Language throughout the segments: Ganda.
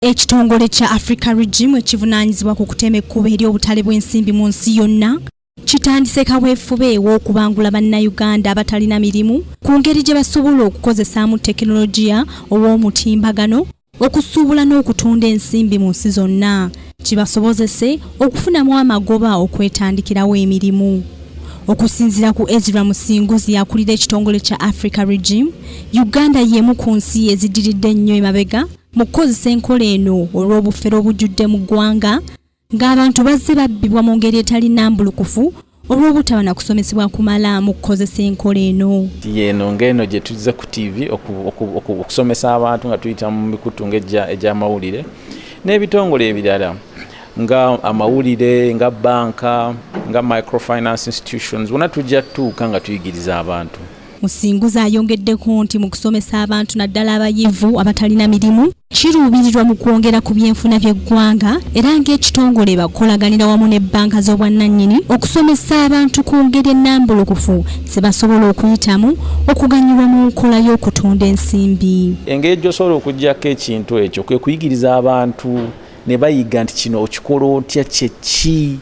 Ekitongole kya Africa Regime ekivunaanyizibwa ku kutema ekkubo eri obutale bw'ensimbi mu nsi yonna kitandise kaweefube w'okubangula bannayuganda abatalina mirimu ku ngeri gye basobola okukozesaamu tekinologiya ow'omutimbagano okusuubula n'okutunda ensimbi mu nsi zonna kibasobozese okufunamu amagoba okwetandikirawo emirimu. Okusinziira ku Ezra Musinguzi yakulira ekitongole kya Africa Regime, Uganda y'emu ku nsi eziddiridde ennyo emabega mu kukozesa enkola eno olw'obufere obujjudde mu ggwanga ng'abantu bazze babbibwa mu ngeri etali nnambulukufu olw'obutaba na kusomesebwa kumala mu kukozesa enkola eno. Yeno ngeno gye tuzze ku TV okusomesa abantu nga tuyita mu mikutu egy'amawulire n'ebitongole ebirala nga amawulire nga banka nga microfinance institutions wonna tujja tuuka nga tuyigiriza abantu. Musinguzi ayongeddeko nti mu kusomesa abantu naddala abayivu abatalina mirimu kiruubirirwa mu kwongera ku byenfuna by'eggwanga era ng'ekitongole bakolaganira wamu ne banka z'obwannannyini okusomesa abantu ku ngeri ennambulukufu ze basobola okuyitamu okuganyulwa mu nkola y'okutunda ensimbi. Engeri gy'osobola okuggyako ekintu ekyo kwe kuyigiriza abantu ne bayiga nti kino okikola otya kyeki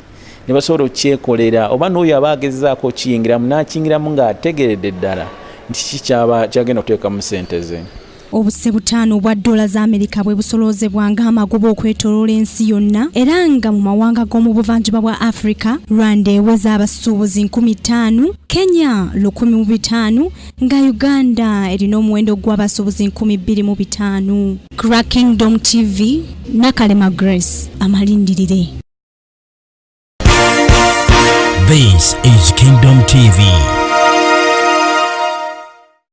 ne basobola okyekolera oba n'oyo aba agezaako okiyingiramu n'akiyingiramu ng'ategeredde ddala nti kiki kyagenda okuteekamu ssente ze. Obuse butaano obwa $, bwe busoloozebwa ng'amagoba okwetooloola ensi yonna era nga mu mawanga g'omu buvanjuba bwa Africa, Rwanda eweza abasuubuzi 5,000, Kenya 15,000 nga Uganda erina omuwendo gw'abasuubuzi 25,000. Kingdom TV, Nakalema Grace, amalindirire. This is Kingdom TV.